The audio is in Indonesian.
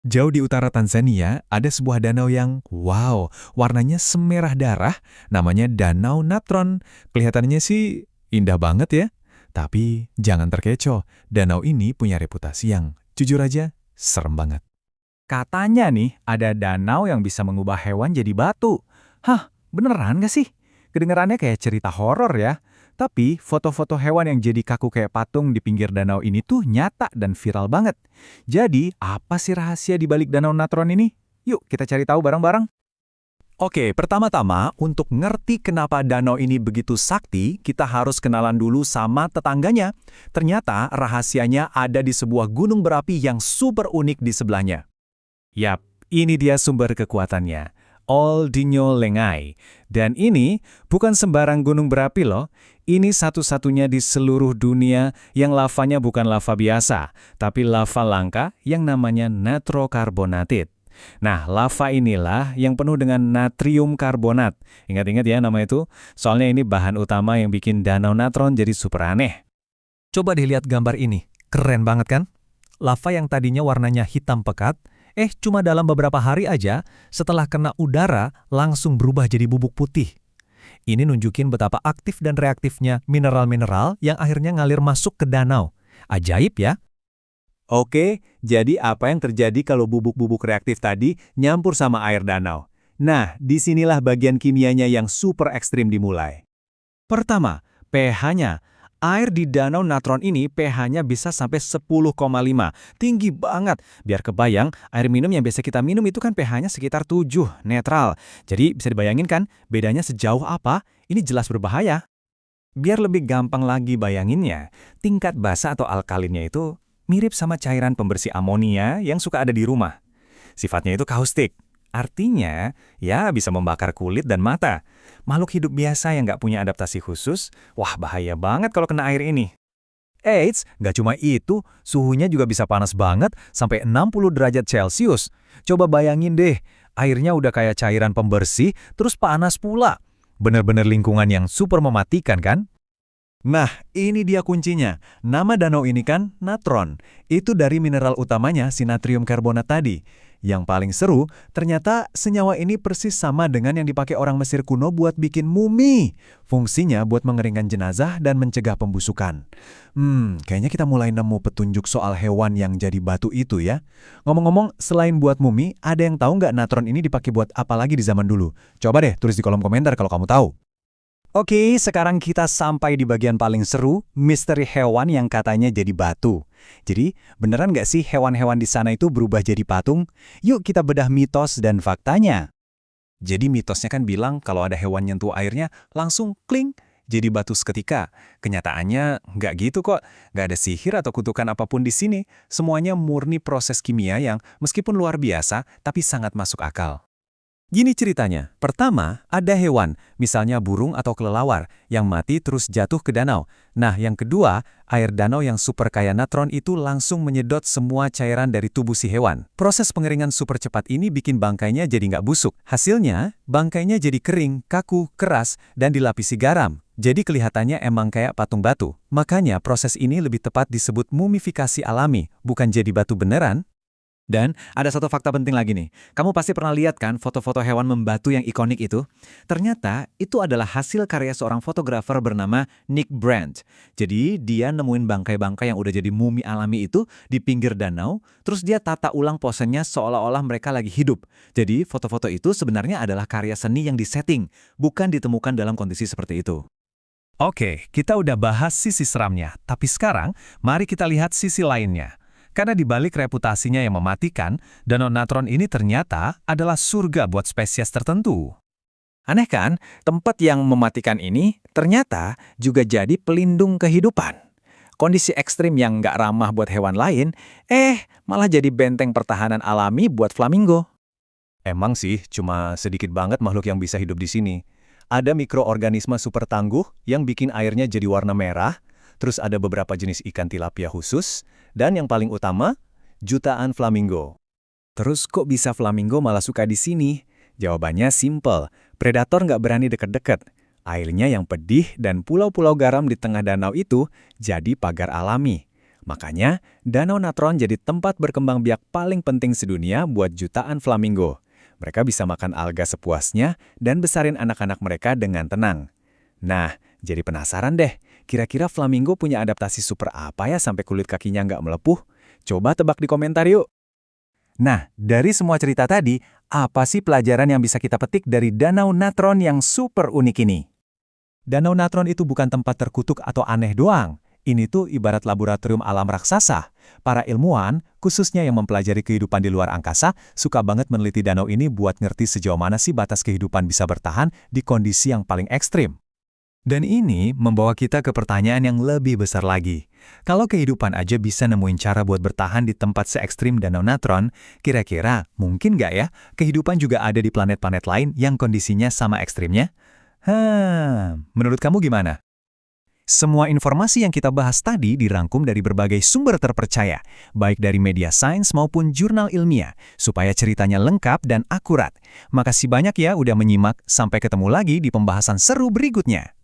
Jauh di utara Tanzania, ada sebuah danau yang, wow, warnanya semerah darah, namanya Danau Natron. Kelihatannya sih indah banget ya. Tapi jangan terkecoh, danau ini punya reputasi yang, jujur aja, serem banget. Katanya nih, ada danau yang bisa mengubah hewan jadi batu. Hah, beneran gak sih? Kedengarannya kayak cerita horor ya. Tapi foto-foto hewan yang jadi kaku kayak patung di pinggir danau ini tuh nyata dan viral banget. Jadi, apa sih rahasia di balik Danau Natron ini? Yuk, kita cari tahu bareng-bareng. Oke, pertama-tama, untuk ngerti kenapa danau ini begitu sakti, kita harus kenalan dulu sama tetangganya. Ternyata rahasianya ada di sebuah gunung berapi yang super unik di sebelahnya. Yap, ini dia sumber kekuatannya. Aldinho Lengai. Dan ini bukan sembarang gunung berapi loh. Ini satu-satunya di seluruh dunia yang lavanya bukan lava biasa, tapi lava langka yang namanya natrokarbonatit. Nah, lava inilah yang penuh dengan natrium karbonat. Ingat-ingat ya nama itu, soalnya ini bahan utama yang bikin Danau Natron jadi super aneh. Coba dilihat gambar ini, keren banget kan? Lava yang tadinya warnanya hitam pekat, cuma dalam beberapa hari aja, setelah kena udara, langsung berubah jadi bubuk putih. Ini nunjukin betapa aktif dan reaktifnya mineral-mineral yang akhirnya ngalir masuk ke danau. Ajaib ya? Oke, jadi apa yang terjadi kalau bubuk-bubuk reaktif tadi nyampur sama air danau? Nah, disinilah bagian kimianya yang super ekstrim dimulai. Pertama, pH-nya. Air di Danau Natron ini pH-nya bisa sampai 10,5. Tinggi banget. Biar kebayang, air minum yang biasa kita minum itu kan pH-nya sekitar 7, netral. Jadi bisa dibayangin kan, bedanya sejauh apa? Ini jelas berbahaya. Biar lebih gampang lagi bayanginnya, tingkat basa atau alkalinnya itu mirip sama cairan pembersih amonia yang suka ada di rumah. Sifatnya itu kaustik. Artinya, ya bisa membakar kulit dan mata. Makhluk hidup biasa yang nggak punya adaptasi khusus, wah bahaya banget kalau kena air ini. Eits, nggak cuma itu, suhunya juga bisa panas banget sampai 60 derajat Celcius. Coba bayangin deh, airnya udah kayak cairan pembersih, terus panas pula. Bener-bener lingkungan yang super mematikan kan? Nah, ini dia kuncinya. Nama danau ini kan natron. Itu dari mineral utamanya si natrium karbonat tadi. Yang paling seru, ternyata senyawa ini persis sama dengan yang dipakai orang Mesir kuno buat bikin mumi. Fungsinya buat mengeringkan jenazah dan mencegah pembusukan. Kayaknya kita mulai nemu petunjuk soal hewan yang jadi batu itu ya. Ngomong-ngomong, selain buat mumi, ada yang tahu nggak natron ini dipakai buat apa lagi di zaman dulu? Coba deh tulis di kolom komentar kalau kamu tahu. Oke, sekarang kita sampai di bagian paling seru, misteri hewan yang katanya jadi batu. Jadi, beneran nggak sih hewan-hewan di sana itu berubah jadi patung? Yuk kita bedah mitos dan faktanya. Jadi mitosnya kan bilang kalau ada hewan nyentuh airnya, langsung kling, jadi batu seketika. Kenyataannya nggak gitu kok, nggak ada sihir atau kutukan apapun di sini. Semuanya murni proses kimia yang meskipun luar biasa, tapi sangat masuk akal. Gini ceritanya, pertama ada hewan, misalnya burung atau kelelawar, yang mati terus jatuh ke danau. Nah yang kedua, air danau yang super kaya natron itu langsung menyedot semua cairan dari tubuh si hewan. Proses pengeringan super cepat ini bikin bangkainya jadi nggak busuk. Hasilnya, bangkainya jadi kering, kaku, keras, dan dilapisi garam. Jadi kelihatannya emang kayak patung batu. Makanya proses ini lebih tepat disebut mumifikasi alami, bukan jadi batu beneran. Dan ada satu fakta penting lagi nih. Kamu pasti pernah lihat kan foto-foto hewan membatu yang ikonik itu? Ternyata itu adalah hasil karya seorang fotografer bernama Nick Brandt. Jadi dia nemuin bangkai-bangkai yang udah jadi mumi alami itu di pinggir danau, terus dia tata ulang posenya seolah-olah mereka lagi hidup. Jadi foto-foto itu sebenarnya adalah karya seni yang disetting, bukan ditemukan dalam kondisi seperti itu. Oke, kita udah bahas sisi seramnya, tapi sekarang mari kita lihat sisi lainnya. Karena di balik reputasinya yang mematikan, Danau Natron ini ternyata adalah surga buat spesies tertentu. Aneh kan, tempat yang mematikan ini ternyata juga jadi pelindung kehidupan. Kondisi ekstrim yang nggak ramah buat hewan lain, malah jadi benteng pertahanan alami buat flamingo. Emang sih, cuma sedikit banget makhluk yang bisa hidup di sini. Ada mikroorganisme super tangguh yang bikin airnya jadi warna merah, terus ada beberapa jenis ikan tilapia khusus, dan yang paling utama, jutaan flamingo. Terus kok bisa flamingo malah suka di sini? Jawabannya simple, predator nggak berani deket-deket. Airnya yang pedih dan pulau-pulau garam di tengah danau itu jadi pagar alami. Makanya, Danau Natron jadi tempat berkembang biak paling penting sedunia buat jutaan flamingo. Mereka bisa makan alga sepuasnya dan besarin anak-anak mereka dengan tenang. Nah, jadi penasaran deh, kira-kira flamingo punya adaptasi super apa ya sampai kulit kakinya nggak melepuh? Coba tebak di komentar yuk! Nah, dari semua cerita tadi, apa sih pelajaran yang bisa kita petik dari Danau Natron yang super unik ini? Danau Natron itu bukan tempat terkutuk atau aneh doang. Ini tuh ibarat laboratorium alam raksasa. Para ilmuwan, khususnya yang mempelajari kehidupan di luar angkasa, suka banget meneliti danau ini buat ngerti sejauh mana sih batas kehidupan bisa bertahan di kondisi yang paling ekstrim. Dan ini membawa kita ke pertanyaan yang lebih besar lagi. Kalau kehidupan aja bisa nemuin cara buat bertahan di tempat se-ekstrim Danau Natron, kira-kira mungkin nggak ya kehidupan juga ada di planet-planet lain yang kondisinya sama ekstrimnya? Menurut kamu gimana? Semua informasi yang kita bahas tadi dirangkum dari berbagai sumber terpercaya, baik dari media sains maupun jurnal ilmiah, supaya ceritanya lengkap dan akurat. Makasih banyak ya udah menyimak, sampai ketemu lagi di pembahasan seru berikutnya.